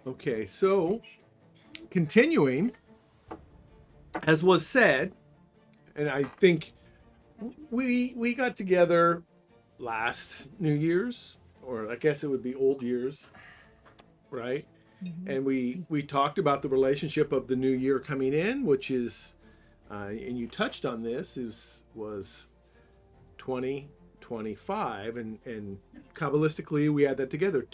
Okay, so continuing, as was said, and I think we got together last New Year's, or I guess it would be old years, right? And we talked about the relationship of the new year coming in, which is, and you touched on this, was 2025, and Kabbalistically we add that together.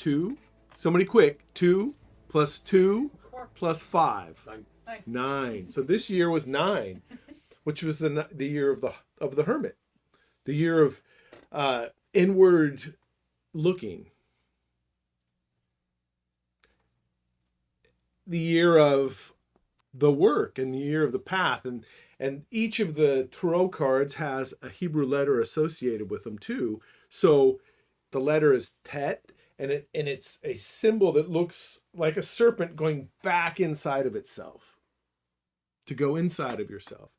Somebody quick, 2 plus 2 plus 5. 9. So this year was 9, which was the year of the hermit, the year of inward looking, the year of the work, and the year of the path, and each of the tarot cards has a Hebrew letter associated with them too. So the letter is Tet, and it's a symbol that looks like a serpent going back inside of itself, to go inside of yourself,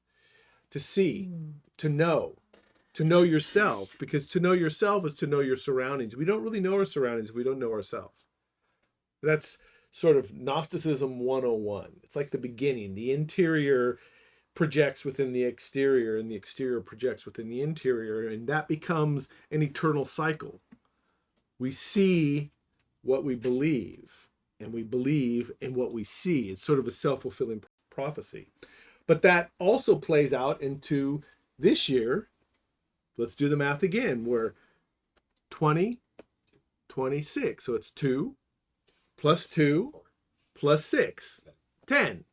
to see, to know yourself, because to know yourself is to know your surroundings. We don't really know our surroundings if we don't know ourselves. That's sort of Gnosticism 101. It's like the beginning. The interior projects within the exterior, and the exterior projects within the interior, and that becomes an eternal cycle. We see what we believe, and we believe in what we see. It's sort of a self-fulfilling prophecy. But that also plays out into this year. Let's do the math again. We're 26. So it's 2 plus 2 plus 6, 10.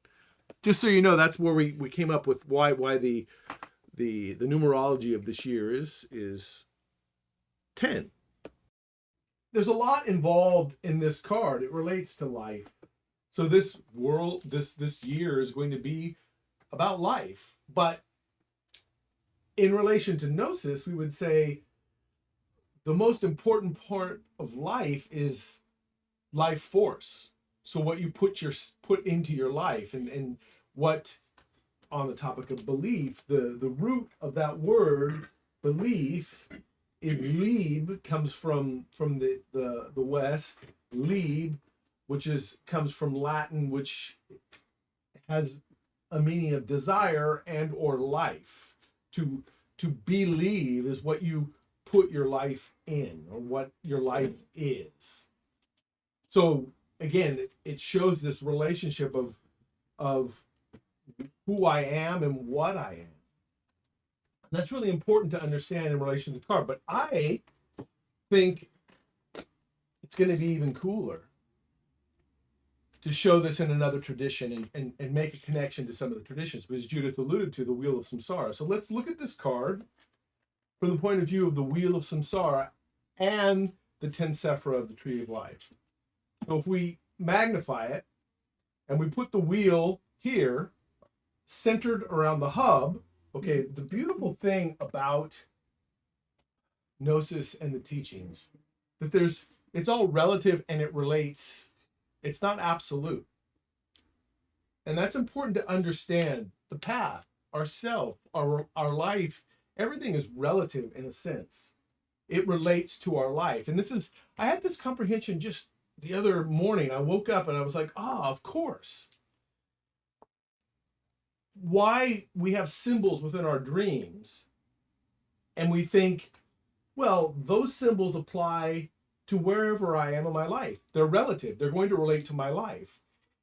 Just so you know, that's where we came up with why the numerology of this year is 10. There's a lot involved in this card. It relates to life. So this year is going to be about life. But in relation to Gnosis, we would say the most important part of life is life force. So what you put into your life, and what, on the topic of belief, the root of that word belief is lieb, comes from the West, lieb, which comes from Latin, which has a meaning of desire and or life. To believe is what you put your life in, or what your life is. So again, it shows this relationship of who I am and what I am. And that's really important to understand in relation to the card. But I think it's going to be even cooler to show this in another tradition and make a connection to some of the traditions, because Judith alluded to the Wheel of Samsara. So let's look at this card from the point of view of the Wheel of Samsara and the 10 Sephira of the Tree of Life. So if we magnify it and we put the wheel here, centered around the hub, okay, the beautiful thing about Gnosis and the teachings, that it's all relative and it relates. It's not absolute. And that's important to understand. The path, ourself, our life, everything is relative in a sense. It relates to our life. And I had this comprehension just the other morning. I woke up and I was like, of course. Why we have symbols within our dreams, and we think, well, those symbols apply to wherever I am in my life. They're relative. They're going to relate to my life.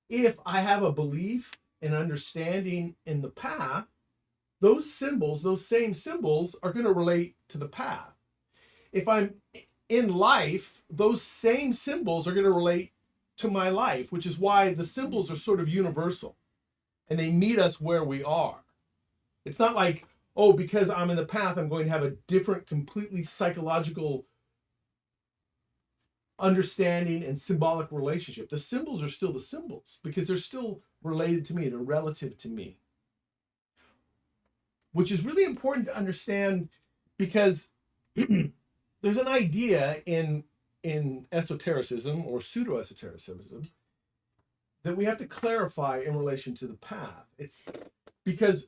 If I have a belief and understanding in the path, those same symbols are going to relate to the path. If I'm in life, those same symbols are going to relate to my life, which is why the symbols are sort of universal and they meet us where we are. It's not like, oh, because I'm in the path, I'm going to have a different, completely psychological understanding and symbolic relationship. The symbols are still the symbols because they're still related to me, they're relative to me. Which is really important to understand because there's an idea in esotericism or pseudo-esotericism that we have to clarify in relation to the path. It's because,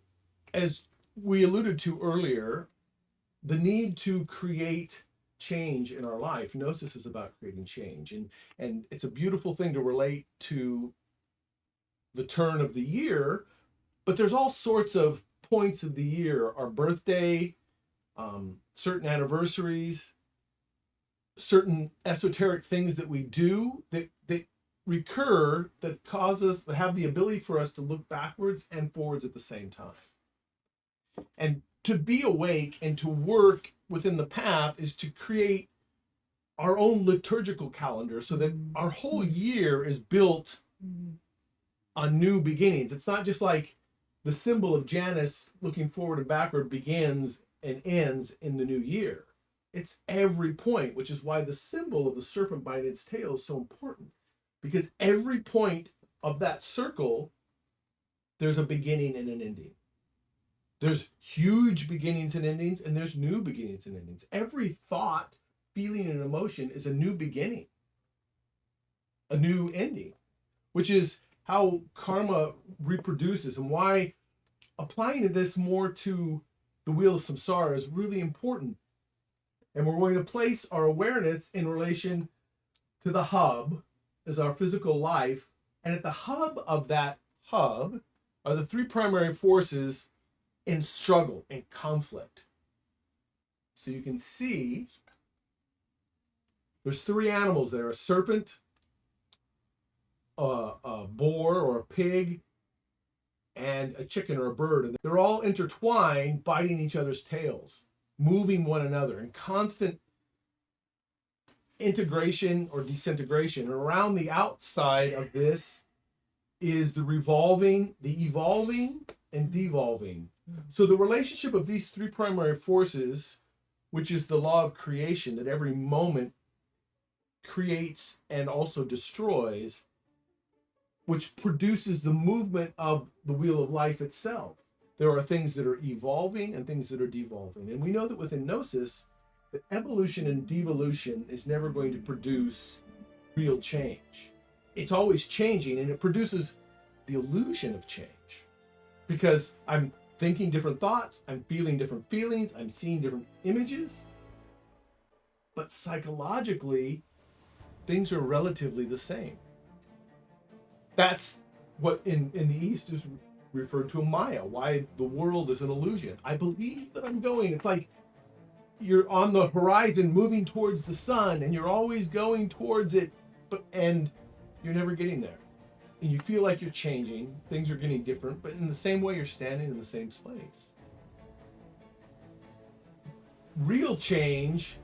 as we alluded to earlier, the need to create change in our life, gnosis is about creating change. And it's a beautiful thing to relate to the turn of the year, but there's all sorts of points of the year, our birthday, certain anniversaries, certain esoteric things that we do that recur, that cause us, that have the ability for us to look backwards and forwards at the same time. And to be awake and to work within the path is to create our own liturgical calendar so that our whole year is built on new beginnings. It's not just like the symbol of Janus looking forward and backward begins and ends in the new year. It's every point, which is why the symbol of the serpent biting its tail is so important. Because every point of that circle, there's a beginning and an ending. There's huge beginnings and endings, and there's new beginnings and endings. Every thought, feeling, and emotion is a new beginning, a new ending, which is how karma reproduces, and why applying this more to the wheel of samsara is really important. And we're going to place our awareness in relation to the hub as our physical life. And at the hub of that hub are the three primary forces in struggle and conflict. So you can see there's three animals there: a serpent, a boar or a pig, and a chicken or a bird. And they're all intertwined, biting each other's tails, moving one another in constant integration or disintegration. And around the outside of this is the revolving, the evolving, and devolving. So the relationship of these three primary forces, which is the law of creation, that every moment creates and also destroys, which produces the movement of the wheel of life itself. There are things that are evolving and things that are devolving. And we know that within gnosis, that evolution and devolution is never going to produce real change. It's always changing, and it produces the illusion of change. Because I'm thinking different thoughts, I'm feeling different feelings, I'm seeing different images. But psychologically, things are relatively the same. That's what in the East is referred to a Maya, why the world is an illusion. I believe that I'm going. It's like you're on the horizon moving towards the sun, and you're always going towards it, and you're never getting there. And you feel like you're changing, things are getting different, but in the same way you're standing in the same place. Real change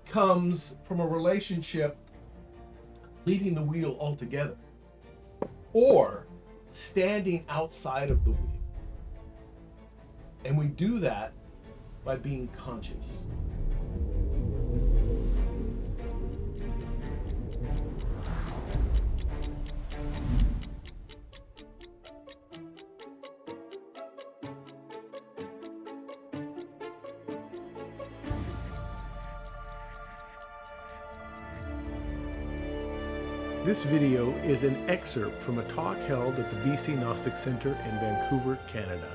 comes from a relationship leaving the wheel altogether, or standing outside of the wheel. And we do that by being conscious. This video is an excerpt from a talk held at the BC Gnostic Center in Vancouver, Canada.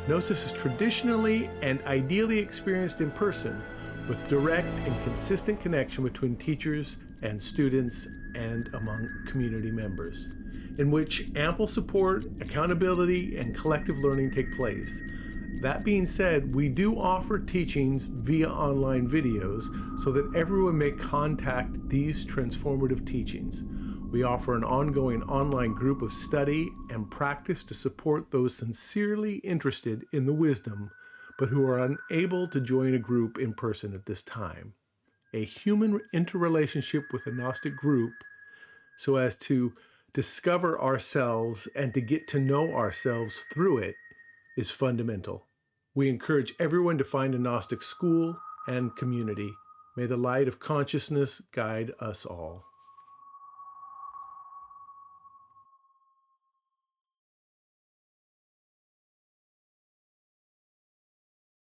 Gnosis is traditionally and ideally experienced in person, with direct and consistent connection between teachers and students and among community members, in which ample support, accountability, and collective learning take place. That being said, we do offer teachings via online videos so that everyone may contact these transformative teachings. We offer an ongoing online group of study and practice to support those sincerely interested in the wisdom, but who are unable to join a group in person at this time. A human interrelationship with a Gnostic group so as to discover ourselves and to get to know ourselves through it is fundamental. We encourage everyone to find a Gnostic school and community. May the light of consciousness guide us all.